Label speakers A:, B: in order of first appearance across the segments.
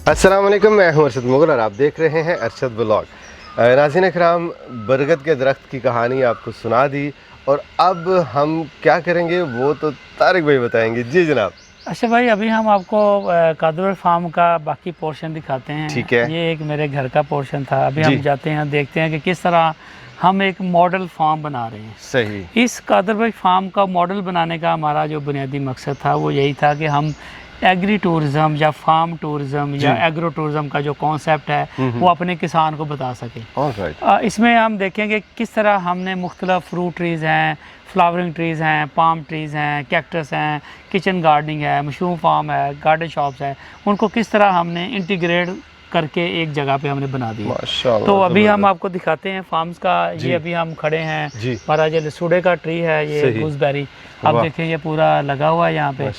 A: अस्सलाम वालेकुम, मैं हूं अरशद मुगल और आप देख रहे हैं अरशद ब्लॉग। नाज़रीन इकराम, बरगद के दरख्त की कहानी आपको सुना दी और अब हम क्या करेंगे वो तो तारिक भाई बताएंगे। जी जनाब।
B: अच्छा भाई, अभी हम आपको कादर फार्म का बाकी पोर्शन दिखाते हैं।
A: ठीक है।
B: ये एक मेरे घर का पोर्शन था। अभी हम जाते हैं, देखते हैं कि किस तरह हम एक मॉडल फार्म बना रहे हैं।
A: सही।
B: इस कादर भाई फार्म का मॉडल बनाने का हमारा जो बुनियादी मकसद था वो यही था कि हम एग्री टूरिज़म या फार्म टूरिज़म या एग्रो टूरिज़म का जो कॉन्सेप्ट है वो अपने किसान को बता सकें। इसमें हम देखेंगे किस तरह हमने मुख्तलिफ फ्रूट ट्रीज़ हैं, फ्लावरिंग ट्रीज़ हैं, पाम ट्रीज़ हैं, कैक्टस हैं, किचन गार्डनिंग है, मशरूम फार्म है, गार्डन शॉप्स है, उनको किस तरह हमने इंटीग्रेट करके एक जगह पे हमने बना दिया। तो अभी हम आपको दिखाते हैं फार्म्स का। ये अभी हम खड़े हैं, हमारा जो लसूड़े का ट्री है, ये गूसबेरी, आप देखें ये पूरा लगा हुआ है यहाँ पे।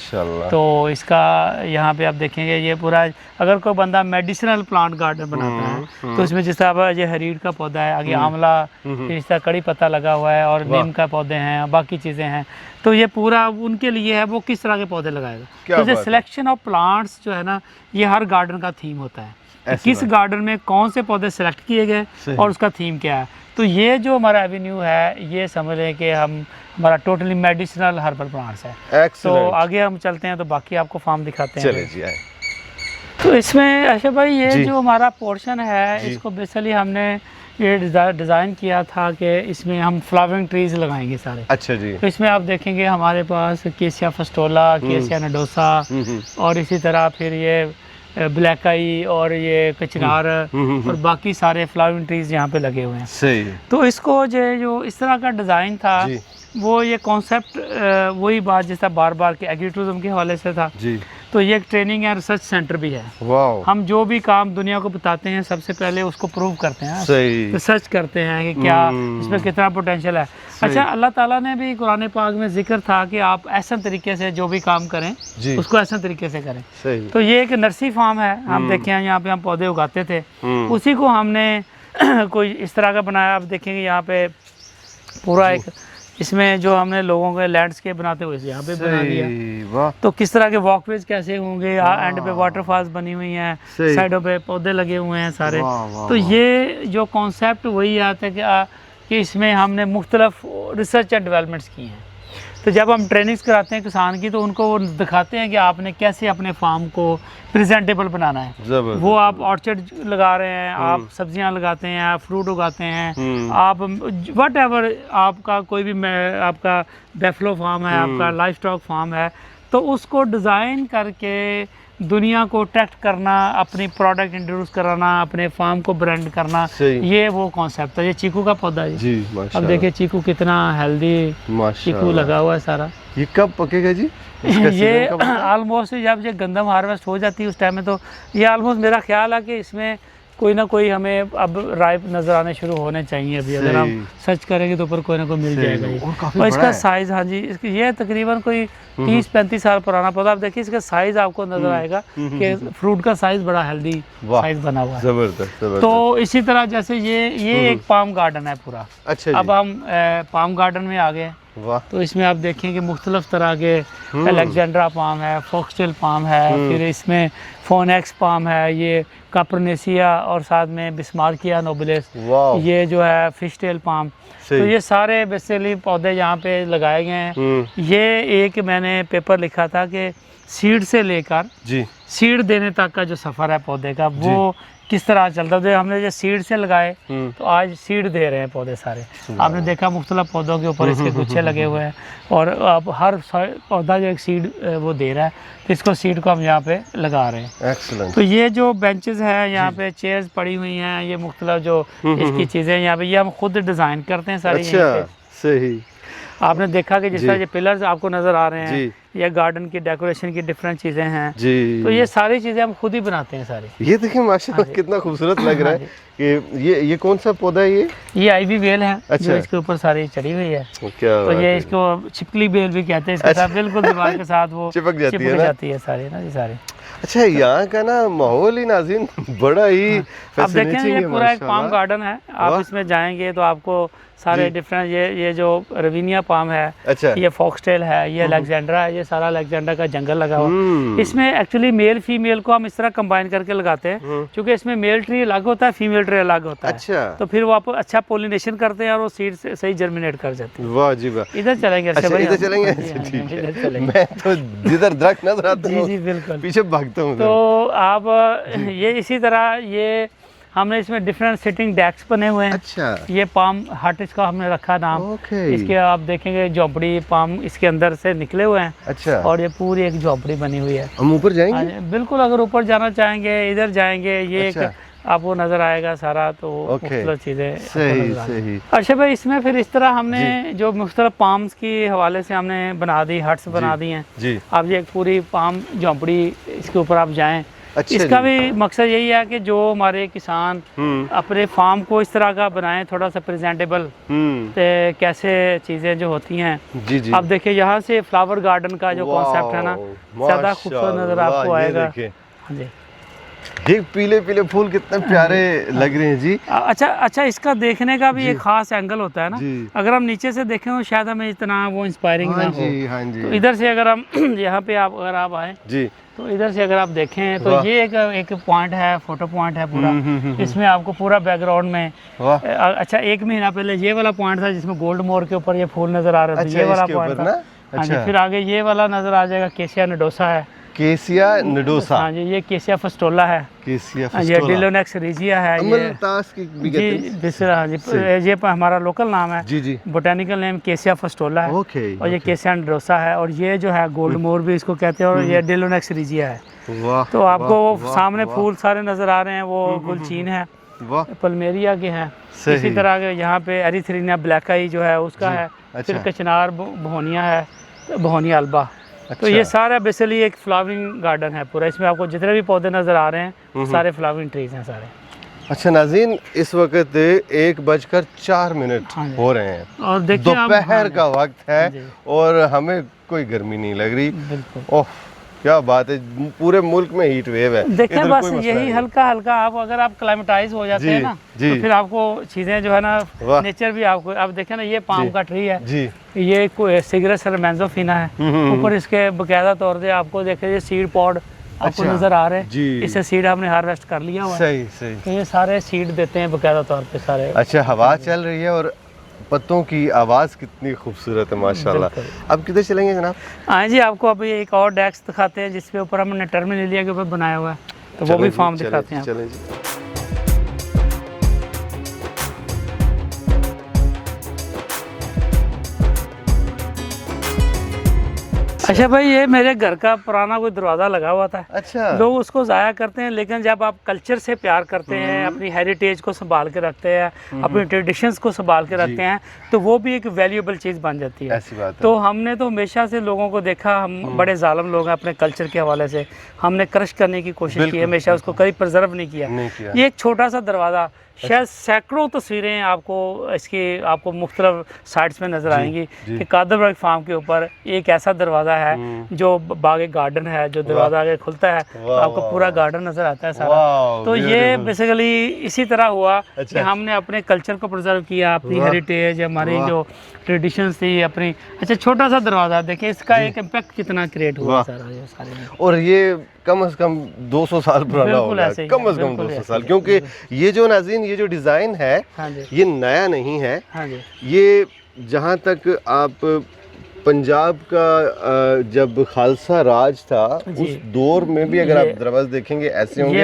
B: तो इसका यहाँ पे आप देखेंगे ये पूरा, अगर कोई बंदा मेडिसिनल प्लांट गार्डन बनाता है तो इसमें जिस तरह ये हरीड़ का पौधा है, आगे आंवला, इस तरह कड़ी पत्ता लगा हुआ है और नीम का पौधे हैं, बाकी चीज़ें हैं। तो ये पूरा उनके लिए है, वो किस तरह के पौधे लगाएगा। तो ये सिलेक्शन ऑफ प्लांट्स जो है ना, ये हर गार्डन का थीम होता है, किस गार्डन में कौन से पौधे सेलेक्ट किए गए और उसका थीम क्या है। तो ये जो हमारा एवेन्यू है, ये समझ लें कि हमारा टोटली मेडिसिनल हर्बल प्लांट्स है। तो आगे हम चलते हैं तो बाकी आपको फार्म दिखाते हैं।
A: चलिए जी, आए।
B: तो इसमें अच्छा भाई, ये जो हमारा पोर्शन है, इसको बेसिकली हमने ये डिज़ाइन किया था कि इसमें हम फ्लावरिंग ट्रीज लगाएंगे सारे।
A: अच्छा जी।
B: तो इसमें आप देखेंगे हमारे पास केसिया फस्टोला, केसिया नडोसा और इसी तरह फिर ये ब्लैक आई और ये कचनार और बाकी सारे फ्लावरिंग ट्रीज यहाँ पे लगे हुए हैं। सही। तो इसको जो इस तरह का डिज़ाइन था, वो ये कॉन्सेप्ट वही बात जैसा बार बार के एग्री टूरिज्म के हवाले से था जी। तो ये एक ट्रेनिंग एंड रिसर्च सेंटर भी है। हम जो भी काम दुनिया को बताते हैं सबसे पहले उसको प्रूव करते हैं, रिसर्च करते हैं कि क्या इसमें कितना पोटेंशियल है। अच्छा, अल्लाह ताला ने भी कुरान पाक में जिक्र था कि आप ऐसा तरीके से जो भी काम करें उसको ऐसा तरीके से करें। तो ये एक नर्सरी फार्म है, हम देखें यहाँ पे हम पौधे उगाते थे, उसी को हमने कोई इस तरह का बनाया। आप देखेंगे यहाँ पे पूरा एक, इसमें जो हमने लोगों के लैंडस्केप बनाते हुए यहाँ पे बना दिया। तो किस तरह के वॉकवेज कैसे होंगे, एंड पे वाटरफॉल्स बनी हुई हैं, साइडों पे पौधे लगे हुए हैं सारे। तो ये जो कॉन्सेप्ट वही आता है कि इसमें हमने मुख्तलिफ रिसर्च एंड डेवलपमेंट्स की हैं। तो जब हम ट्रेनिंग्स कराते हैं किसान की, तो उनको वो दिखाते हैं कि आपने कैसे अपने फार्म को प्रेजेंटेबल बनाना है। वो आप ऑर्चर्ड लगा रहे हैं, आप सब्जियां लगाते हैं, आप फ्रूट उगाते हैं, आप वट एवर, आपका कोई भी आपका बेफलो फार्म है, आपका लाइफ स्टॉक फार्म है, तो उसको डिज़ाइन करके दुनिया को अट्रैक्ट करना, अपनी प्रोडक्ट इंट्रोड्यूस कराना, अपने फार्म को ब्रांड करना, ये वो कॉन्सेप्ट है। ये चीकू का पौधा है जी। अब देखिए चीकू कितना हेल्दी चीकू लगा हुआ है सारा।
A: ये कब पकेगा जी?
B: ये ऑलमोस्ट जब ये गंदम हार्वेस्ट हो जाती है उस टाइम में, तो ये ऑलमोस्ट मेरा ख्याल है कि इसमें कोई ना कोई हमें अब राइप नजर आने शुरू होने चाहिए। अभी अगर हम सर्च करेंगे तो ऊपर कोई ना कोई मिल जाएगा ये। और इसका साइज, हाँ जी, ये तकरीबन कोई 30-35 साल पुराना पौधा। आप देखिए इसका साइज आपको नजर आएगा कि फ्रूट का साइज बड़ा हेल्दी साइज बना हुआ है। जबरदस्त। तो इसी तरह जैसे ये एक पाम गार्डन है पूरा। अच्छा, अब हम पाम गार्डन में आ गए। तो इसमें आप देखें कि मुख्तलिफ तरह के अलेक्जेंड्रा पाम है, फॉक्सटेल पाम है, फिर इसमें फोनेक्स पाम है, ये कापरनेसिया और साथ में बिस्मार्किया नोबिलिस, ये जो है फिशटेल पाम। तो ये सारे बेसिकली पौधे यहाँ पे लगाए गए हैं। ये एक मैंने पेपर लिखा था कि सीड से लेकर सीड देने तक का जो सफ़र है पौधे का, वो किस तरह चलता है। हमने जो सीड से लगाए तो आज सीड दे रहे हैं पौधे सारे। आपने देखा मुख्तलिफ पौधों के ऊपर इसके गुच्छे लगे हुए हैं और अब हर पौधा जो एक सीड वो दे रहा है, तो इसको सीड को हम यहाँ पे लगा रहे हैं। एक्सीलेंट। तो ये जो बेंचेस हैं यहाँ पे, चेयर्स पड़ी हुई हैं, ये मुख्तलिफ जो इसकी चीज़ें यहाँ पे, ये हम खुद डिज़ाइन करते हैं सारी। सही। आपने देखा कि जिस तरह ये पिलर्स आपको नजर आ रहे हैं, ये गार्डन की डेकोरेशन की डिफरेंट चीजें हैं जी। तो ये सारी चीजें हम खुद ही बनाते हैं सारी। ये देखिए माशाल्लाह कितना खूबसूरत लग रहा है कि ये कौन सा पौधा है? ये आईवी बेल है। अच्छा। जो इसके ऊपर सारी चढ़ी हुई है। क्या तो ये इसको छिपकली बेल भी कहते हैं। इसके साथ बिल्कुल दीवार के साथ वो चिपक जाती है सारी ना, ये सारी। अच्छा, यहाँ का ना माहौल ही नाज़रीन बड़ा ही। आप देखें ये पूरा एक पाम गार्डन है। आप इसमें जाएंगे तो आपको सारे
A: जी।
B: डिफरेंट, ये जो रवीनिया पाम है,
A: अच्छा।
B: ये फॉक्सटेल है, ये अलेक्जेंड्रा है, ये सारा अलेक्जेंड्रा का जंगल लगा हुआ। इसमें एक्चुअली मेल फीमेल को हम इस तरह कंबाइन करके लगाते हैं, क्योंकि इसमें मेल ट्री अलग होता है, फीमेल ट्री अलग होता है।
A: अच्छा।
B: तो फिर वो आप अच्छा पोलिनेशन करते हैं और वो सीड सही जर्मिनेट कर जाती है।
A: वाह जी वाह।
B: इधर चलेंगे
A: अच्छा,
B: भाई,
A: इधर चलेंगे।
B: हाँ जी, हाँ जी,
A: ठीक है।
B: इधर चलेंगे।
A: मैं तो जिधर दरख्त नजर आता
B: जी
A: हूँ
B: जी बिल्कुल।
A: पीछे भागता हूँ।
B: तो आप ये इसी तरह ये हमने इसमें डिफरेंट सिटिंग डेस्क बने हुए हैं।
A: अच्छा।
B: ये पाम हट इसका हमने रखा नाम।
A: ओके।
B: इसके आप देखेंगे झोपड़ी पाम इसके अंदर से निकले हुए हैं।
A: अच्छा।
B: और ये पूरी एक झोपड़ी बनी हुई है।
A: हम ऊपर जाएंगे?
B: हाँ जी, बिल्कुल, अगर ऊपर जाना चाहेंगे इधर जाएंगे, ये
A: अच्छा।
B: एक आपको नजर आएगा सारा, तो मुख्तलिफ चीज़ें आपको
A: सही
B: नजर आएंगी।
A: सही।
B: अच्छा भाई, इसमें फिर इस तरह हमने जो मुख्तलिफ पाम्स की हवाले से हमने बना दी, हट्स बना दी हैं।
A: जी।
B: आप ये एक पूरी पाम झोंपड़ी इसके ऊपर आप जाएं।
A: अच्छा
B: इसका
A: जी।
B: भी मकसद यही है कि जो हमारे किसान अपने फार्म को इस तरह का बनाएं, थोड़ा सा प्रेजेंटेबल, कैसे चीज़ें जो होती हैं।
A: जी जी।
B: आप देखिए यहाँ से फ्लावर गार्डन का जो कॉन्सेप्ट है ना, ज़्यादा खूबसूरत नज़र आपको आएगा। हाँ जी।
A: ये पीले पीले फूल कितने प्यारे लग रहे हैं जी।
B: अच्छा, इसका देखने का भी एक खास एंगल होता है ना।
A: जी।
B: अगर हम नीचे से देखें तो शायद हमें इतना वो इंस्पायरिंग ना हो।
A: हाँ जी।
B: तो इधर से अगर हम यहाँ पे अगर आप आए
A: जी,
B: तो इधर से अगर आप देखें तो ये एक पॉइंट है, फोटो पॉइंट है पूरा। इसमें आपको पूरा बैकग्राउंड में अच्छा 1 महीना पहले ये वाला पॉइंट था जिसमें गोल्ड मोर के ऊपर ये फूल नजर आ रहे थे। ये वाला पॉइंट था। हाँ जी। फिर आगे ये वाला नजर आ जाएगा, केसिया नडोसा है।
A: केसिया नडोसा।
B: हाँ जी, ये केसिया फस्टोला है।
A: केसिया
B: ये डिलोनेक्स रिजिया है। ये
A: जी
B: बिसरा, हाँ जी, ये हमारा लोकल नाम है।
A: जी जी।
B: बोटेनिकल नेम केसिया फस्टोला है।
A: ओके।
B: और ये केसिया नडोसा है, और ये जो है गोल्ड मोर भी इसको कहते हैं, और ये डिलोनेक्स रिजिया है।
A: वाह।
B: तो आपको सामने फूल सारे नजर आ रहे हैं, वो गुलचीन है, पल्मेरिया के हैं। इसी तरह के यहाँ पे एरिथ्रीनिया ब्लैकाई जो है उसका है। फिर कचनार भोनिया है, भोनिया अल्बा। तो ये सारा बेसिकली एक फ्लावरिंग गार्डन है पूरा। इसमें आपको जितने भी पौधे नजर आ रहे हैं सारे फ्लावरिंग ट्रीज हैं सारे।
A: अच्छा नाज़रीन, इस वक्त 1:04 हो रहे हैं
B: और देखिए
A: दोपहर का वक्त है और हमें कोई गर्मी नहीं लग रही। ओह क्या बात है, पूरे मुल्क में हीट वेव है।
B: देखिए बस यही हल्का हल्का आप अगर आप क्लाइमेटाइज हो जाते हैं ना, तो फिर आपको चीज़ें जो है ना, नेचर भी आपको, आप देखें ना, ये पाम का ट्री है जी, ये सिगरस मैंजोफिना है। ऊपर इसके बाकायदा तौर पे आपको देखे सीड पॉड आपको नजर आ रहे हैं। इससे सीड हमने हार्वेस्ट कर लिया हुआ है। सही सही। तो ये सारे सीड देते हैं बाकायदा तौर पे सारे। अच्छा,
A: हवा चल रही है और पत्तों की आवाज़ कितनी खूबसूरत है माशाल्लाह। अब किधर चलेंगे जनाब?
B: हाँ जी, आपको अभी एक और डेस्क दिखाते हैं जिसके ऊपर हमने टर्मिनेलिया के ऊपर बनाया हुआ है, तो वो भी फार्म दिखाते हैं।
A: चलें जी।
B: अच्छा भाई, ये मेरे घर का पुराना कोई दरवाज़ा लगा हुआ था।
A: अच्छा।
B: लोग उसको ज़ाया करते हैं, लेकिन जब आप कल्चर से प्यार करते हैं, अपनी हेरिटेज को संभाल के रखते हैं, अपनी ट्रेडिशंस को संभाल के रखते हैं, तो वो भी एक वैल्यूएबल चीज़ बन जाती है।
A: ऐसी बात है।
B: तो हमने तो हमेशा से लोगों को देखा, हम बड़े जालिम लोग हैं अपने कल्चर के हवाले से, हमने क्रश करने की कोशिश की, हमेशा उसको कभी प्रिजर्व नहीं किया। ये एक छोटा सा दरवाज़ा, शायद सैकड़ों तस्वीरें आपको मुख्तलिफ साइट्स में नजर आएंगी कि कादरबाग फार्म के ऊपर एक ऐसा दरवाज़ा है जो बागे गार्डन है, जो दरवाज़ा आगे खुलता है तो आपको पूरा गार्डन नजर आता है सारा। तो ये बेसिकली इसी तरह हुआ कि हमने अपने कल्चर को प्रिजर्व किया, अपनी हेरिटेज, हमारी जो ट्रेडिशंस थी अपनी। अच्छा, छोटा सा दरवाज़ा देखिए, इसका एक इम्पैक्ट कितना क्रिएट हुआ सारा ये सारे।
A: और ये कम से कम 200 साल पुराना होगा, कम से कम 200 साल, क्योंकि ये जो नाज़रीन, ये जो डिज़ाइन है ये नया नहीं है। ये जहाँ तक आप पंजाब का जब खालसा राज था उस दौर में भी अगर आप दरवाजे देखेंगे ऐसे होंगे।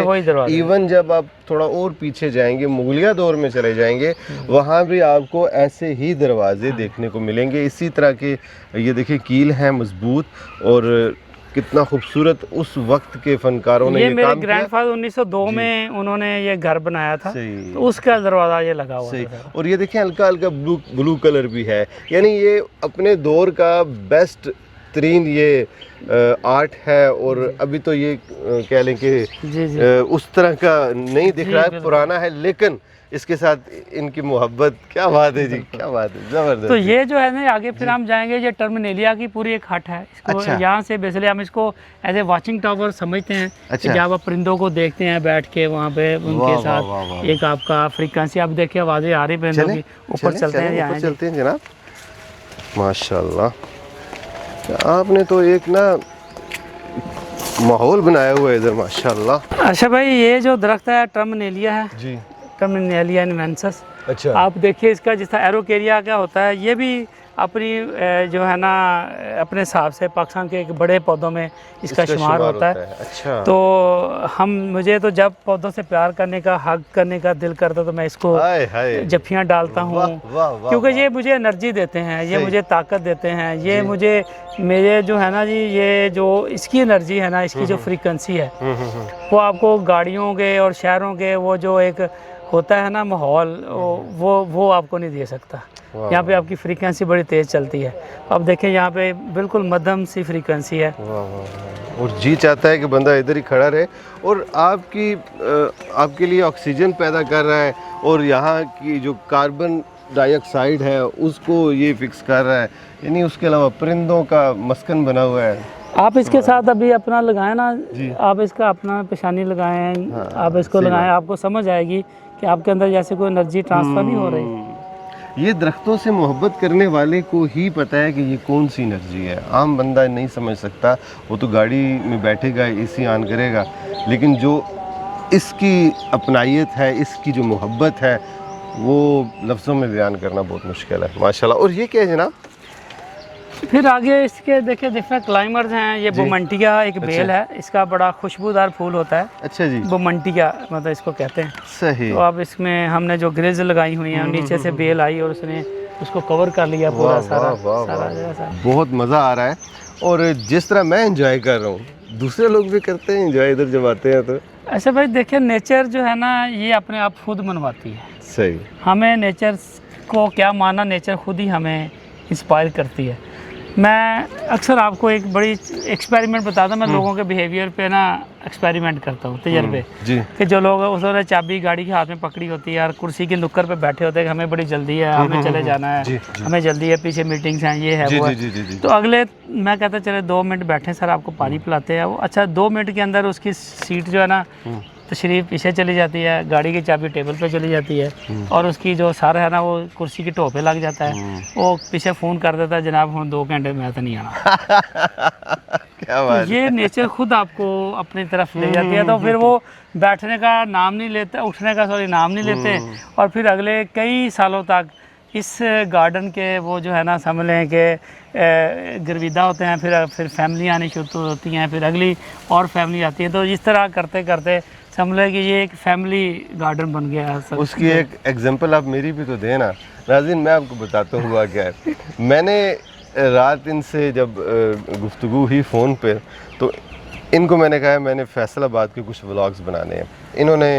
A: इवन जब आप थोड़ा और पीछे जाएंगे, मुगलिया दौर में चले जाएंगे, वहाँ भी आपको ऐसे ही दरवाजे देखने को मिलेंगे। इसी तरह के ये देखिए कील हैं मजबूत, और कितना खूबसूरत उस वक्त के फनकारों ने ये
B: मेरे
A: काम
B: ग्रैंडफादर 1902 में उन्होंने ये घर बनाया था, तो उसका दरवाजा ये लगा हुआ है।
A: और ये देखें हल्का हल्का ब्लू कलर भी है, यानी ये अपने दौर का बेस्ट तरीन ये आर्ट है। और अभी तो ये कह लें कि उस तरह का नहीं दिख रहा है, पुराना है, लेकिन इसके साथ इनकी मोहब्बत, क्या बात है जी, क्या बात है, जबरदस्त।
B: तो ये जो है ना आगे फिर हम जाएंगे, ये टर्मिनेलिया की पूरी एक हट है, इसको
A: अच्छा।
B: यहाँ से बेसिकली हम इसको एज ए वॉचिंग टावर समझते हैं।
A: अच्छा।
B: जब आप परिंदों को देखते हैं बैठ के वहाँ पे
A: वाह,
B: उनके
A: वाह,
B: साथ
A: वाह, वाह।
B: एक आपका फ्रीक्वेंसी आप देखिए, आवाज़ें आ रही परिंदों की, ऊपर चलते हैं,
A: ऊपर चलते हैं जनाब। माशाल्लाह, आपने तो एक ना माहौल बनाया हुआ है इधर, माशाल्लाह।
B: अच्छा भाई, ये जो दरख्त है टर्मिनेलिया है
A: जी।
B: टर्मिनेलिया इन्वेंसस।
A: अच्छा।
B: आप देखिए इसका जिस तरह एरोकेरिया क्या होता है, ये भी अपनी जो है ना अपने हिसाब से पाकिस्तान के एक बड़े पौधों में इसका शुमार होता है।
A: अच्छा।
B: तो मुझे तो जब पौधों से प्यार करने का, हक करने का दिल करता तो मैं इसको
A: हाय हाय,
B: जफ्फियाँ डालता हूँ, क्योंकि ये मुझे एनर्जी देते हैं, ये मुझे ताकत देते हैं, ये मुझे मेरे जो है ना जी, ये जो इसकी एनर्जी है ना, इसकी जो फ्रीक्वेंसी है, वो आपको गाड़ियों के और शहरों के वो जो एक होता है ना माहौल, वो आपको नहीं दे सकता। यहाँ पे आपकी फ्रीक्वेंसी बड़ी तेज़ चलती है। अब देखें यहाँ पे बिल्कुल मध्यम सी फ्रीक्वेंसी है।
A: और जी चाहता है कि बंदा इधर ही खड़ा रहे, और आपके लिए ऑक्सीजन पैदा कर रहा है, और यहाँ की जो कार्बन डाइऑक्साइड है उसको ये फिक्स कर रहा है, यानी उसके अलावा परिंदों का मस्कन बना हुआ है।
B: आप इसके साथ अभी अपना लगाएं ना, आप इसका अपना पेशानी लगाएं, आप इसको लगाएं, आपको समझ आएगी कि आपके अंदर जैसे कोई एनर्जी ट्रांसफ़र नहीं हो रही।
A: ये दरख्तों से मोहब्बत करने वाले को ही पता है कि ये कौन सी एनर्जी है, आम बंदा नहीं समझ सकता। वो तो गाड़ी में बैठेगा, एसी ऑन करेगा, लेकिन जो इसकी अपनाइयत है, इसकी जो मोहब्बत है, वो लफ्ज़ों में बयान करना बहुत मुश्किल है, माशाल्लाह। और ये क्या है जनाब?
B: फिर आगे इसके देखिए डिफरेंट क्लाइमर्स हैं। ये बोमंटिया एक बेल है, इसका बड़ा खुशबूदार फूल होता है।
A: अच्छा जी।
B: बोमंटिया मतलब इसको कहते हैं।
A: सही।
B: तो अब इसमें हमने जो ग्रिल्स लगाई हुई हैं, नीचे से बेल आई और उसने उसको कवर कर लिया पूरा सारा।
A: बहुत मज़ा आ रहा है, और जिस तरह मैं एंजॉय कर रहा हूँ दूसरे लोग भी करते हैं एंजॉय इधर जब आते हैं तो।
B: ऐसे भाई देखिए, नेचर जो है ना ये अपने आप खुद मनवाती है।
A: सही।
B: हमें नेचर को क्या मानना, नेचर खुद ही हमें इंस्पायर करती है। मैं अक्सर आपको एक बड़ी एक्सपेरिमेंट बताता हूँ, मैं लोगों के बिहेवियर पे ना एक्सपेरिमेंट करता हूँ, तजर्बे
A: जी।
B: कि जो लोग उन्होंने चाबी गाड़ी के हाथ में पकड़ी होती है यार, कुर्सी की नुक्कर पे बैठे होते हैं कि हमें बड़ी जल्दी है, हमें चले जाना है, हमें जल्दी है, पीछे मीटिंग्स हैं, ये है वो है। तो अगले मैं कहता चले 2 मिनट बैठे सर, आपको पानी पिलाते हैं। वो अच्छा 2 मिनट के अंदर उसकी सीट जो है ना तशरीफ पीछे चली जाती है, गाड़ी की चाबी टेबल पे चली जाती है, और उसकी जो सर है ना वो कुर्सी की टोपे लग जाता है। वो पीछे फ़ोन कर देता है, जनाब हम 2 घंटे में तो नहीं आना।
A: क्या बात।
B: ये नेचर खुद आपको अपनी तरफ ले जाती है। तो फिर वो बैठने का नाम नहीं लेते, उठने का नाम नहीं लेते, और फिर अगले कई सालों तक इस गार्डन के वो जो है ना समझ लें कि गर्विदा होते हैं। फिर फैमिली आनी शुरू होती हैं, फिर अगली और फैमिली आती है। तो इस तरह करते करते समझ लें कि ये एक फैमिली गार्डन बन गया है।
A: उसकी एक एग्जांपल आप मेरी भी तो देना नाज़रीन। मैं आपको बताता हूँ हुआ क्या है। मैंने रात इनसे जब गुफ्तगू हुई फ़ोन पे, तो इनको मैंने कहा मैंने फैसलाबाद के कुछ व्लॉग्स बनाने हैं। इन्होंने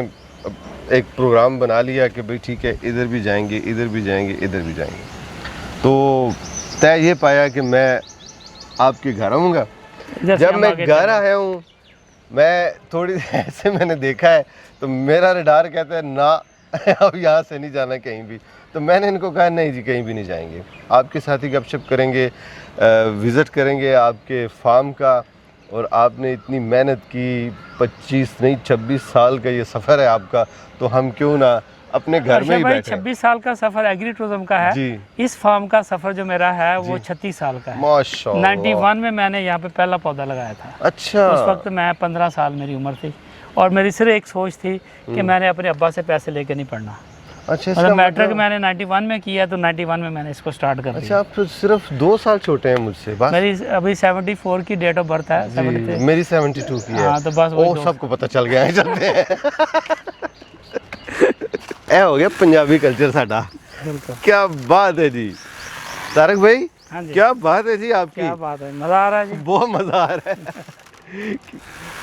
A: एक प्रोग्राम बना लिया कि भाई ठीक है, इधर भी जाएंगे, इधर भी जाएंगे, इधर भी जाएंगे। तो तय ये पाया कि मैं आपके घर आऊँगा। जब मैं घर आया हूँ, मैं थोड़ी ऐसे मैंने देखा है तो मेरा रडार कहता है ना अब यहाँ से नहीं जाना कहीं भी। तो मैंने इनको कहा नहीं जी, कहीं भी नहीं जाएंगे, आपके साथ ही गपशप करेंगे, विज़िट करेंगे आपके फार्म का। और आपने इतनी मेहनत की, 25 नहीं 26 साल का ये सफ़र है आपका, तो हम क्यों ना अपने घर में ही बैठे।
B: 26 साल का सफ़र एग्री टूरिज्म का है जी। इस फार्म का सफ़र जो मेरा है वो 36 साल का है। माशाअल्लाह। 91 में मैंने यहाँ पे पहला पौधा लगाया था। अच्छा। उस वक्त मैं 15 साल मेरी उम्र थी, और मेरी सिर्फ एक सोच थी कि मैंने अपने अब्बा से पैसे लेके नहीं पढ़ना। अच्छा। मतलब मैट्रिक मैंने 91 में किया, तो 91 में मैंने इसको स्टार्ट कर दिया।
A: अच्छा, आप सिर्फ 2 साल छोटे हैं मुझसे। बस मेरी
B: अभी 74 की डेट ऑफ बर्थ है, 73।
A: मेरी 72 की है।
B: हाँ, तो बस
A: वो सबको पता चल गया है। चलते हैं। ए हो गया पंजाबी कल्चर साडा। क्या बात है जी तारक भाई। हाँ जी। क्या बात है जी आपकी।
B: क्या बात है, मज़ा आ रहा है जी।
A: बहुत मज़ा आ रहा है।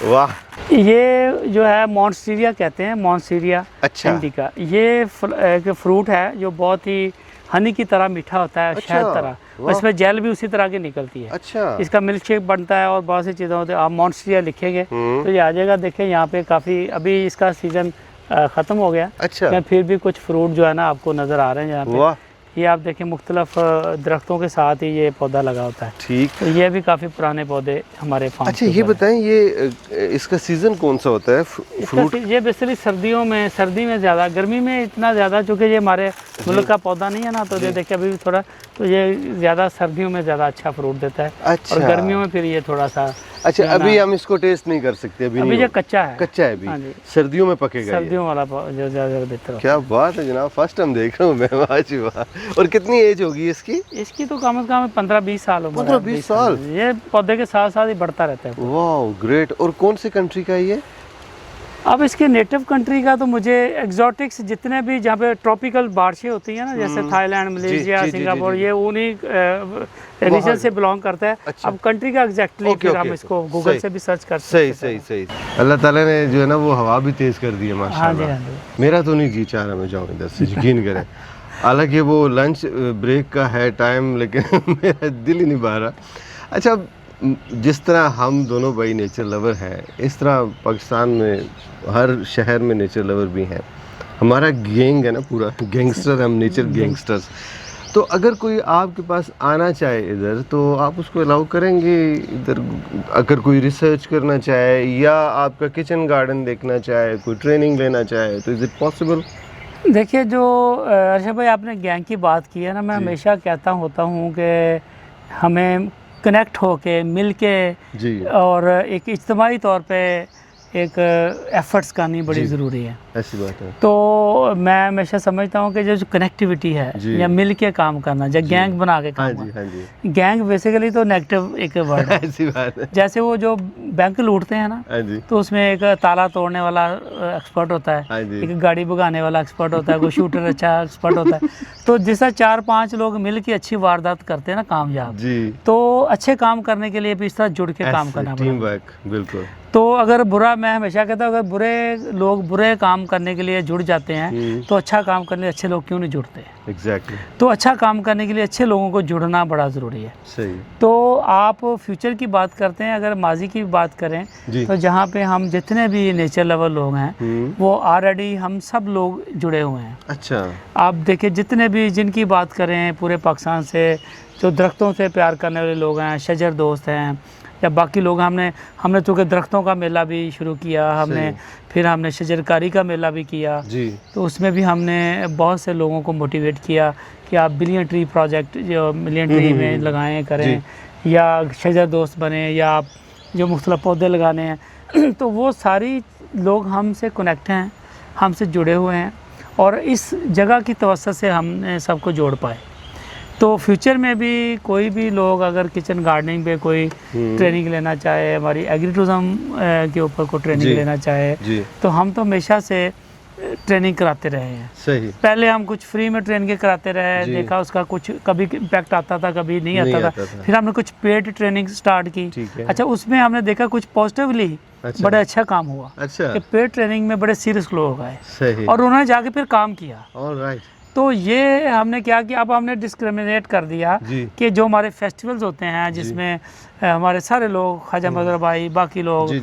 A: वाह।
B: ये जो है मॉन्स्टीरिया कहते हैं, मॉन्स्टीरिया इंडिका। ये एक फ्रूट है जो बहुत ही हनी की तरह मीठा होता है, शहद तरह, और इसमें जेल भी उसी तरह की निकलती है। अच्छा। इसका मिल्क शेक बनता है और बहुत सी चीज़ें होती है। आप मॉन्स्टीरिया लिखेंगे तो ये आ जाएगा। देखें यहाँ पे काफ़ी, अभी इसका सीज़न ख़त्म हो गया।
A: अच्छा।
B: मैं फिर भी कुछ फ्रूट जो है ना आपको नज़र आ रहे हैं यहाँ पे।
A: वाह।
B: ये आप देखें मुख्तलिफ दरख्तों के साथ ही ये पौधा लगा होता है।
A: ठीक।
B: तो ये भी काफ़ी पुराने पौधे हमारे फार्म।
A: अच्छा ये बताएं, ये इसका सीज़न कौन सा होता है फ्रूट?
B: ये बेसिकली सर्दियों में, सर्दी में ज़्यादा, गर्मी में इतना ज़्यादा, चूँकि ये हमारे मुल्क का पौधा नहीं है ना, तो ये देखिए अभी भी थोड़ा, तो ये ज़्यादा सर्दियों में ज़्यादा अच्छा फ्रूट देता है।
A: अच्छा।
B: और गर्मियों में फिर ये थोड़ा सा।
A: अच्छा अभी हम इसको टेस्ट नहीं कर सकते, अभी
B: अभी ये कच्चा है।
A: कच्चा है अभी।
B: हाँ जी।
A: सर्दियों में पकेगा ये।
B: सर्दियों वाला जो ज़्यादा बेहतर है।
A: क्या बात है जनाब, फर्स्ट टाइम देख रहा हूँ मैं। वाह। और कितनी एज होगी इसकी?
B: इसकी तो कम से कम 15-20 साल उम्र है।
A: 15-20 साल।
B: ये पौधे के साथ साथ ही बढ़ता रहता है।
A: वाह ग्रेट। और कौन सी कंट्री का है ये?
B: अब इसके नेटिव कंट्री का तो मुझे एग्जॉटिक्स जितने भी जहाँ पे ट्रॉपिकल बारिशें होती हैं ना, जैसे थाईलैंड, मलेशिया, सिंगापुर, ये उन्हीं रीजन से बिलोंग करता है।
A: अच्छा।
B: अब कंट्री का एग्जैक्टली फिर हम इसको गूगल से भी सर्च कर सकते हैं।
A: सही। अल्लाह ताला ने जो है ना वो हवा भी तेज़ कर दी है
B: हाँ जी,
A: माशाल्लाह।
B: हाँ जी।
A: मेरा तो नहीं जी चाह रहा मैं जाऊँ इधर से, यकीन करें। हालांकि वो लंच ब्रेक का है टाइम, लेकिन मेरा दिल ही नहीं भर रहा। अच्छा, जिस तरह हम दोनों भाई नेचर लवर हैं, इस तरह पाकिस्तान में हर शहर में नेचर लवर भी हैं। हमारा गैंग है ना पूरा, गैंगस्टर, हम नेचर गैंगस्टर्स। तो अगर कोई आपके पास आना चाहे इधर, तो आप उसको अलाउ करेंगे इधर? अगर कोई रिसर्च करना चाहे या आपका किचन गार्डन देखना चाहे, कोई ट्रेनिंग लेना चाहे, तो इज़ इट पॉसिबल?
B: देखिए, जो अर्शद भाई आपने गैंग की बात की है ना, मैं हमेशा कहता होता हूँ कि हमें कनेक्ट होके, मिल के
A: जी,
B: और एक इज्तिमाई तौर पे एक एफर्ट्स करनी बड़ी ज़रूरी है।
A: ऐसी बात है।
B: तो मैं हमेशा समझता हूँ कि जो कनेक्टिविटी है या मिल के काम करना, या गैंग बना के काम करना।
A: हाँ जी।
B: गैंग बेसिकली तो नेगेटिव एक वर्ड है।
A: ऐसी बात है।
B: जैसे वो जो बैंक लूटते हैं ना,
A: हाँ जी।
B: तो उसमें एक ताला तोड़ने वाला एक्सपर्ट होता है,
A: हाँ जी।
B: एक गाड़ी भगाने वाला एक्सपर्ट होता है, कोई शूटर अच्छा एक्सपर्ट होता है। तो जैसा 4-5 लोग मिल के अच्छी वारदात करते हैं ना, कामयाब,
A: जी,
B: तो अच्छे काम करने के लिए भी इस तरह जुड़ के काम करना
A: टीम
B: पड़ेगा।
A: वर्क, बिल्कुल।
B: तो अगर बुरा, मैं हमेशा कहता हूँ, अगर बुरे लोग बुरे काम करने के लिए जुड़ जाते हैं, तो अच्छा काम करने के लिए अच्छे लोग क्यों नहीं जुड़ते?
A: एग्जैक्टली।
B: तो अच्छा काम करने के लिए अच्छे लोगों को जुड़ना बड़ा ज़रूरी है।
A: सही।
B: तो आप फ्यूचर की बात करते हैं, अगर माजी की बात करें, तो जहाँ पे हम जितने भी नेचर लेवल लोग हैं, वो ऑलरेडी हम सब लोग जुड़े हुए हैं।
A: अच्छा।
B: आप देखिए, जितने भी जिनकी बात करें पूरे पाकिस्तान से, जो दरख्तों से प्यार करने वाले लोग हैं, शजर दोस्त हैं, या बाकी लोग, हमने चूँकि दरख्तों का मेला भी शुरू किया, फिर हमने शजरकारी का मेला भी किया
A: जी।
B: तो उसमें भी हमने बहुत से लोगों को मोटिवेट किया कि आप बिलियन ट्री प्रोजेक्ट जो मिलियन ट्री में लगाएं करें, या शजर दोस्त बने, या आप जो मुख्तलिफ पौधे लगाने हैं। तो वो सारी लोग हमसे कनेक्ट हैं, हमसे जुड़े हुए हैं, और इस जगह की तवज्जो से हमने सबको जोड़ पाए। तो फ्यूचर में भी कोई भी लोग अगर किचन गार्डनिंग पे कोई ट्रेनिंग लेना चाहे, हमारी एग्री टूरिज्म के ऊपर कोई ट्रेनिंग लेना चाहे, तो हम तो हमेशा से ट्रेनिंग कराते रहे हैं।
A: सही।
B: पहले हम कुछ फ्री में ट्रेनिंग कराते रहे, देखा उसका कुछ कभी इम्पैक्ट आता था, कभी नहीं आता था। फिर हमने कुछ पेड ट्रेनिंग स्टार्ट की। अच्छा, उसमें हमने देखा कुछ पॉजिटिवली बड़ा अच्छा काम हुआ।
A: अच्छा।
B: कि पेड ट्रेनिंग में बड़े सीरियस लोग आए,
A: सही,
B: और उन्होंने जाके फिर काम किया।
A: ऑलराइट।
B: तो ये हमने क्या किया, अब हमने डिस्क्रिमिनेट कर दिया कि जो हमारे फेस्टिवल्स होते हैं, जिसमें हमारे सारे लोग, ख्वाजा मजहर भाई, बाकी लोग,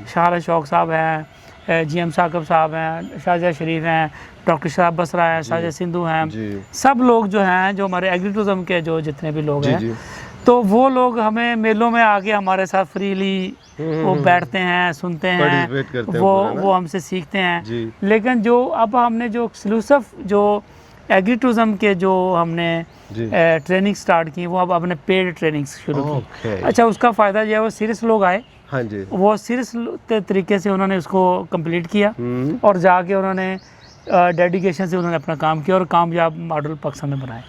B: शाह शौक साहब हैं, GM साकब साहब हैं, शाहजहाँ शरीफ हैं, डॉक्टर शराब बसरा हैं, साजिद सिंधु हैं, सब लोग जो हैं, जो हमारे एग्री टूरिज्म के जो जितने भी लोग हैं, तो वो लोग हमें मेलों में आके हमारे साथ फ्रीली वो बैठते हैं, सुनते हैं, वो हमसे सीखते हैं। लेकिन जो अब हमने जो एक्सक्लूसिव जो एग्री टूरिज्म के जो हमने ट्रेनिंग स्टार्ट की, वो अब अपने पेड ट्रेनिंग शुरू की। अच्छा, उसका फ़ायदा जो है, वो सीरियस लोग आए,
A: हाँ जी,
B: वो सीरियस तरीके से उन्होंने उसको कंप्लीट किया, और जाके उन्होंने डेडिकेशन से उन्होंने अपना काम किया और कामयाब मॉडल पाकिस्तान में बनाए।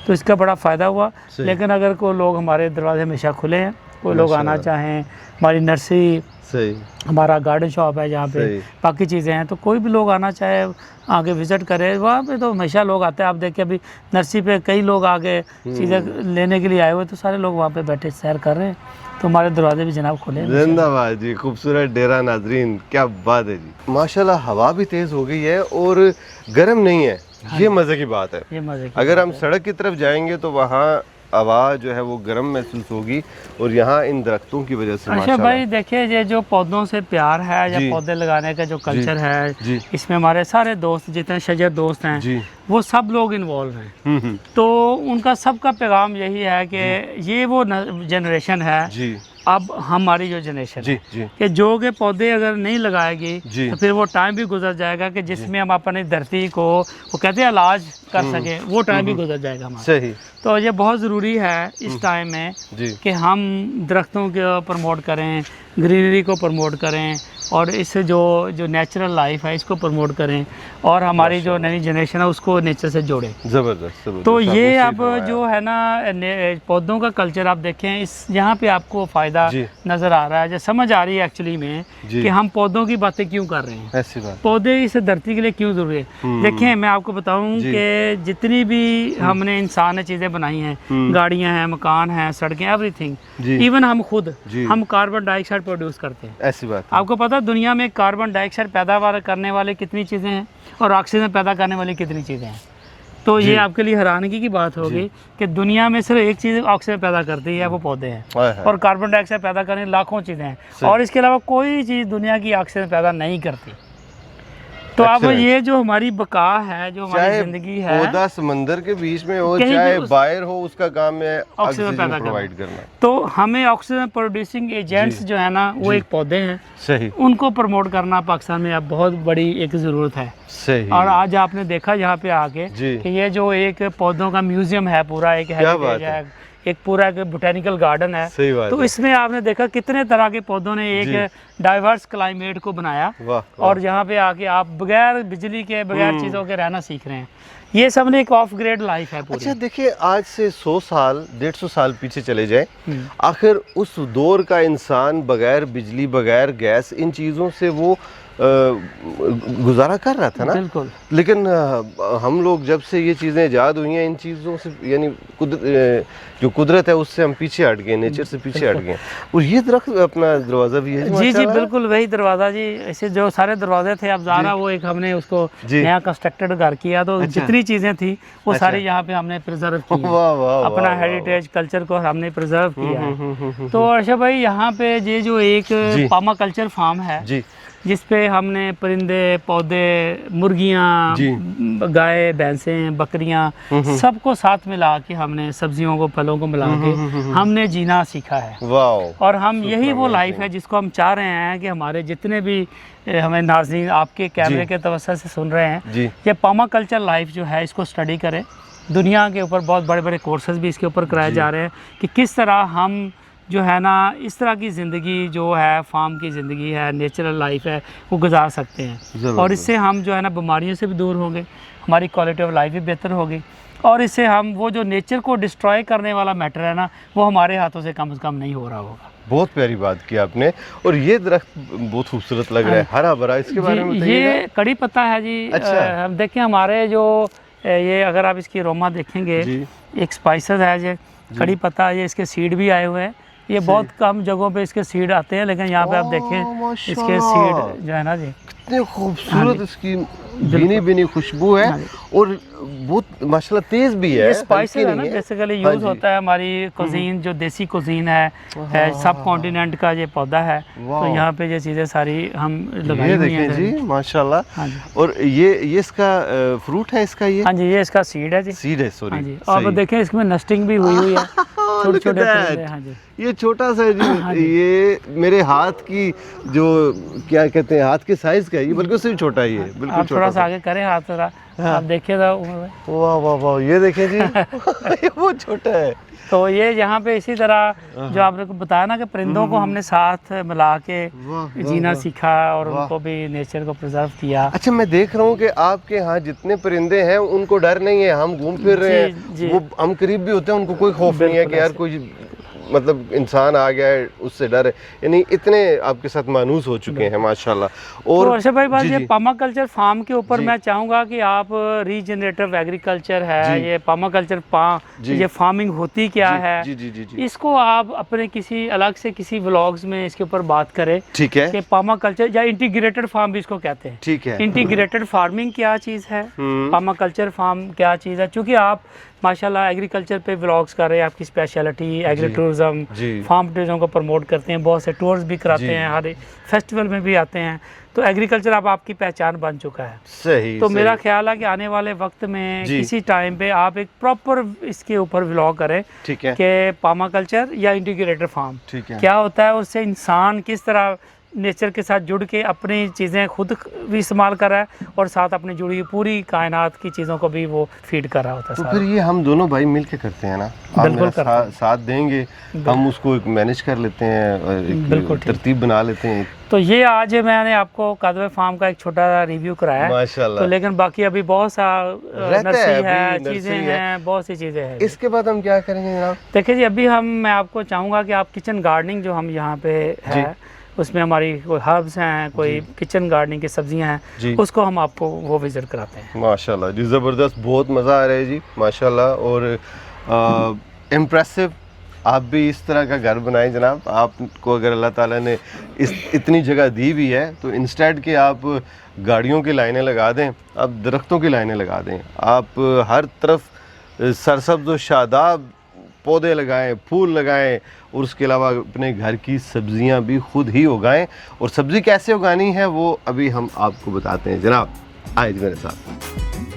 B: तो इसका बड़ा फ़ायदा हुआ। लेकिन अगर कोई लोग, हमारे दरवाजे हमेशा खुले हैं, कोई लोग आना चाहें, हमारी नर्सरी,
A: सही,
B: हमारा गार्डन शॉप है जहाँ पे बाकी चीज़ें हैं, तो कोई भी लोग आना चाहे आगे विज़िट करे, वहाँ पे तो हमेशा लोग आते हैं। आप देखिए, अभी नर्सरी पे कई लोग आगे चीज़ें लेने के लिए आए हुए, तो सारे लोग वहाँ पे बैठे सैर कर रहे हैं। तो हमारे दरवाजे भी जनाब खुले हैं।
A: जिंदाबाद जी, खूबसूरत डेरा नाजरीन, क्या बात है जी। माशाल्लाह, हवा भी तेज़ हो गई है और गर्म नहीं है, ये मज़े की बात है।
B: ये मज़े की
A: अगर हम सड़क की तरफ जाएंगे तो वहाँ हवा जो है वो गर्म महसूस होगी, और यहाँ इन दरख्तों की वजह से
B: अच्छा
A: माशाल्लाह।
B: भाई देखिए, ये जो पौधों से प्यार है या
A: जी।
B: पौधे लगाने का जो कल्चर है,
A: जी।
B: इसमें हमारे सारे दोस्त जितने शजर दोस्त हैं
A: जी।
B: वो सब लोग इन्वॉल्व हैं। तो उनका सबका पैगाम यही है कि ये वो जनरेशन है,
A: जी
B: अब हमारी जो जनरेशन
A: जी
B: है
A: जी
B: कि जो के पौधे अगर नहीं लगाएगी
A: जी।
B: तो फिर वो टाइम भी गुजर जाएगा कि जिसमें हम अपनी धरती को, वो कहते हैं, इलाज कर सके, वो टाइम भी गुजर जाएगा हमारा।
A: सही।
B: तो ये बहुत ज़रूरी है इस टाइम में
A: जी
B: कि हम दरख्तों को प्रमोट करें, ग्रीनरी को प्रमोट करें, और इससे जो नेचुरल लाइफ है इसको प्रमोट करें, और हमारी जो नई जनरेशन है उसको नेचर से जोड़ें।
A: ज़बरदस्त।
B: तो
A: आपने
B: ये
A: सही
B: अब
A: फरमाया।
B: जो है ना पौधों का कल्चर आप देखें, इस यहाँ पे आपको फ़ायदा
A: जी।
B: नज़र आ रहा है, जो समझ आ रही है एक्चुअली में
A: जी।
B: कि हम पौधों की बातें क्यों कर रहे हैं,
A: ऐसी बात।
B: पौधे इस धरती के लिए क्यों ज़रूरी है। देखें, मैं आपको बताऊं
A: जी।
B: कि जितनी भी हमने इंसान ने चीज़ें बनाई हैं, गाड़ियां हैं, मकान हैं, सड़कें, एवरीथिंग,
A: जी।
B: इवन हम खुद,
A: जी।
B: हम कार्बन डाइऑक्साइड प्रोड्यूस करते हैं।
A: ऐसी बात है।
B: आपको पता है दुनिया में कार्बन डाइऑक्साइड पैदावार करने वाले कितनी चीज़ें हैं और ऑक्सीजन पैदा करने वाली कितनी चीज़ें हैं। तो
A: जी।
B: ये आपके लिए हैरानगी की बात होगी कि दुनिया में सिर्फ एक चीज़ ऑक्सीजन पैदा करती है, वो पौधे हैं,
A: हाय हाय।
B: और कार्बन डाइऑक्साइड पैदा करने लाखों चीज़ें हैं, और इसके अलावा कोई चीज़ दुनिया की ऑक्सीजन पैदा नहीं करती। तो अब
A: Excellent।
B: ये जो हमारी बका है, जो हमारी
A: चाहे
B: ज़िंदगी है,
A: पौधा समंदर के बीच में हो,
B: कहीं भी
A: चाहे
B: उस-
A: बाहर हो, उसका काम है
B: ऑक्सीजन
A: ऑक्सीजन
B: पैदा
A: प्रोवाइड करना।
B: तो हमें ऑक्सीजन प्रोड्यूसिंग एजेंट्स
A: जी।
B: जो है ना, वो
A: जी।
B: एक पौधे हैं,
A: सही
B: उनको प्रमोट करना पाकिस्तान में अब बहुत बड़ी एक ज़रूरत है।
A: सही।
B: और आज आपने देखा यहाँ पे आके
A: जी।
B: कि ये जो एक पौधों का म्यूजियम है, पूरा एक
A: क्या बात
B: हेरिटेज है, एक पूरा एक बोटेनिकल गार्डन है।
A: सही बात
B: तो
A: है।
B: इसमें आपने देखा कितने तरह के पौधों ने
A: जी।
B: एक डाइवर्स क्लाइमेट को बनाया,
A: वाह।
B: और यहाँ पे आके आप बगैर बिजली के, बगैर चीज़ों के रहना सीख रहे हैं। ये सब ने एक ऑफ ग्रेड लाइफ है पूरी।
A: अच्छा देखिए, आज से 100 साल 150 साल पीछे चले जाए,
B: हम्म।
A: आखिर उस दौर का इंसान बगैर बिजली, बगैर गैस, इन चीज़ों से वो गुजारा कर रहा था ना।
B: बिल्कुल।
A: लेकिन हम लोग जब से ये चीज़ें ईजाद हुई हैं, इन चीज़ों से यानी जो कुदरत है उससे हम पीछे हट गए, नेचर से पीछे हट गए। और ये दरख्त अपना दरवाज़ा भी है
B: जी जी
A: माशाल्लाह।
B: बिल्कुल वही दरवाज़ा जी। ऐसे जो सारे दरवाजे थे, अब ज़ारा वो एक हमने उसको
A: जी।
B: नया कंस्ट्रक्टेड घर किया, तो
A: अच्छा।
B: जितनी चीज़ें थी वो
A: अच्छा।
B: सारी यहाँ पे हमने प्रिजर्व की हैं।
A: वाह वाह
B: अपना
A: वाह,
B: हेरिटेज कल्चर को हमने प्रिजर्व किया है।
A: वाह।
B: तो अर्शद भाई, यहाँ पे ये जो एक पामा कल्चर फार्म है,
A: जी
B: जिस पे हमने परिंदे, पौधे, मुर्गियाँ,
A: जी।
B: गाय, भैंसें, बकरियाँ, सबको साथ मिला के, हमने सब्जियों को, फलों को मिला के हमने जीना सीखा है।
A: वाह।
B: और हम यही वो लाइफ है जिसको हम चाह रहे हैं कि हमारे जितने भी हमें नाज़रीन आपके कैमरे के तवज्जो से सुन रहे हैं,
A: जी
B: ये पामा कल्चर लाइफ जो है इसको स्टडी करें। दुनिया के ऊपर बहुत बड़े बड़े कोर्सेज भी इसके ऊपर कराए जा रहे हैं कि किस तरह हम जो है ना इस तरह की ज़िंदगी जो है, फार्म की ज़िंदगी है, नेचुरल लाइफ है, वो गुजार सकते हैं। और इससे हम जो है ना बीमारियों से भी दूर होंगे, हमारी क्वालिटी ऑफ लाइफ भी बेहतर होगी, और इससे हम वो जो नेचर को डिस्ट्रॉय करने वाला मैटर है ना, वो हमारे हाथों से कम नहीं हो रहा होगा।
A: बहुत प्यारी बात की आपने। और ये दरख्त बहुत खूबसूरत लग रहा है, हरा भरा, इसके बारे में
B: जी,
A: बताइएगा।
B: ये कड़ी पत्ता है जी।
A: अच्छा।
B: हम देखें हमारे जो ये अगर आप इसकी रोमा देखेंगे,
A: जी।
B: एक स्पाइसेस है ये कड़ी पत्ता, ये इसके सीड भी आए हुए हैं। ये बहुत कम जगहों पे इसके सीड आते हैं, लेकिन यहाँ पे आप देखें इसके सीड जो है ना जी,
A: कितने खूबसूरत इसकी भीनी भीनी खुशबू है, और बहुत माशाल्लाह तेज भी है।
B: ये स्पाइसेस
A: हल्की
B: है ना,
A: नहीं
B: बेसिकली
A: हाँ
B: यूज़
A: जी।
B: होता है हमारी कुजीन, जो देसी कुजीन है, सब कॉन्टिनेंट का ये पौधा है।
A: वाह।
B: तो यहाँ पे ये चीज़ें सारी हम लगाई
A: ये
B: हुई हैं।
A: देखें जी माशाल्लाह।
B: हाँ जी।
A: और ये इसका फ्रूट है इसका, ये
B: हाँ जी, ये इसका सीड है जी।
A: सीड है, सॉरी।
B: हाँ जी, और देखें इसमें नस्टिंग भी हुई है, छोटे छोटे
A: that.
B: परिंदे। हाँ जी।
A: ये छोटा सा है जी, ये मेरे हाथ की जो क्या कहते हैं, हाथ के साइज का है ये, बल्कि उससे भी छोटा ही है, बिल्कुल
B: आप थोड़ा
A: छोटा
B: सा आगे करें हाथ थोड़ा, आप देखिएगा उमर भाई।
A: वाह वाह वाह, ये देखें जी। ये बहुत छोटा है।
B: तो ये यहाँ पे इसी तरह जो आपने को बताया ना कि परिंदों को हमने साथ मिला के
A: वाह,
B: जीना
A: वाह।
B: सीखा, और
A: वाह।
B: उनको भी नेचर को प्रिजर्व किया।
A: अच्छा, मैं देख रहा हूँ कि आपके यहाँ जितने परिंदे हैं उनको डर नहीं है, हम घूम फिर रहे
B: जी, जी।
A: हैं, वो हम करीब भी होते हैं, उनको कोई खौफ नहीं है कि यार कोई मतलब इंसान आ गया है उससे डर है, यानी इतने आपके साथ मानूस हो चुके हैं माशाल्लाह।
B: और
A: और
B: अर्शद भाई बात
A: जी,
B: ये
A: जी।
B: पर्माकल्चर फार्म के ऊपर
A: जी।
B: मैं चाहूँगा कि आप रीजनरेटिव एग्रीकल्चर है,
A: जी।
B: ये पर्माकल्चर
A: जी।
B: ये फार्मिंग होती क्या
A: जी,
B: है,
A: जी, जी, जी, जी।
B: इसको आप अपने किसी अलग से किसी व्लॉग्स में इसके ऊपर बात करें
A: ठीक है,
B: कि पर्माकल्चर या इंटीग्रेटेड फार्म भी इसको कहते हैं।
A: ठीक है।
B: इंटीग्रेटेड फार्मिंग क्या चीज़ है,
A: हम्म।
B: पर्माकल्चर फार्म क्या चीज़ है, क्योंकि आप माशाल्लाह एग्रीकल्चर पे व्लॉग्स कर रहे हैं, आपकी स्पेशलिटी एग्री टूरिज्म,
A: जी।
B: फार्म टूरिज्म को प्रमोट करते हैं, बहुत से टूर्स भी कराते
A: जी।
B: हैं, हर फेस्टिवल में भी आते हैं, तो एग्रीकल्चर अब आपकी पहचान बन चुका है।
A: सही,
B: तो
A: सही।
B: मेरा ख्याल है कि आने वाले वक्त में
A: जी।
B: किसी टाइम पे आप एक प्रॉपर इसके ऊपर व्लॉग करें
A: ठीक है,
B: कि पर्माकल्चर या इंटीग्रेटेड फार्म
A: ठीक है।
B: क्या होता है, उससे इंसान किस तरह नेचर के साथ जुड़ के अपनी चीज़ें खुद भी इस्तेमाल कर रहा है और साथ अपनी जुड़ी हुई पूरी कायनात की चीज़ों को भी वो फीड कर रहा होता है
A: तो
B: सारा।
A: फिर ये हम दोनों भाई मिल के करते हैं ना, आप
B: बिल्कुल
A: मेरा
B: करते हैं।
A: साथ देंगे, हम उसको एक मैनेज कर लेते हैं,
B: बिल्कुल
A: एक
B: ठीक।
A: तरतीब बना लेते हैं।
B: तो ये आज मैंने आपको कादवे फार्म का एक छोटा रिव्यू कराया है,
A: माशाल्लाह।
B: तो लेकिन बाकी अभी बहुत सा
A: रहता
B: नर्सरी
A: है,
B: है,
A: अभी
B: चीज़ें
A: नर्सरी है।
B: हैं, बहुत सी चीज़ें हैं।
A: इसके बाद हम क्या करेंगे जनाब?
B: देखिए जी, अभी मैं आपको चाहूँगा कि आप किचन गार्डनिंग जो हम यहाँ पे है उसमें हमारी कोई हर्ब्स हैं, कोई किचन गार्डनिंग की सब्जियां
A: जी।
B: हैं, उसको हम आपको वो विज़िट कराते हैं।
A: माशाल्लाह जी, ज़बरदस्त, बहुत मज़ा आ रहा है जी माशाल्लाह। और इम्प्रेसिव, आप भी इस तरह का घर बनाएं जनाब। आपको अगर अल्लाह ताला ने इतनी जगह दी हुई है तो इंस्टेड के आप गाड़ियों की लाइनें लगा दें, आप दरख्तों की लाइनें लगा दें, आप हर तरफ सरसब्ज़ और शादाब पौधे लगाएं, फूल लगाएं, और उसके अलावा अपने घर की सब्जियां भी खुद ही उगाएं। और सब्ज़ी कैसे उगानी है वो अभी हम आपको बताते हैं जनाब, आइए मेरे साथ।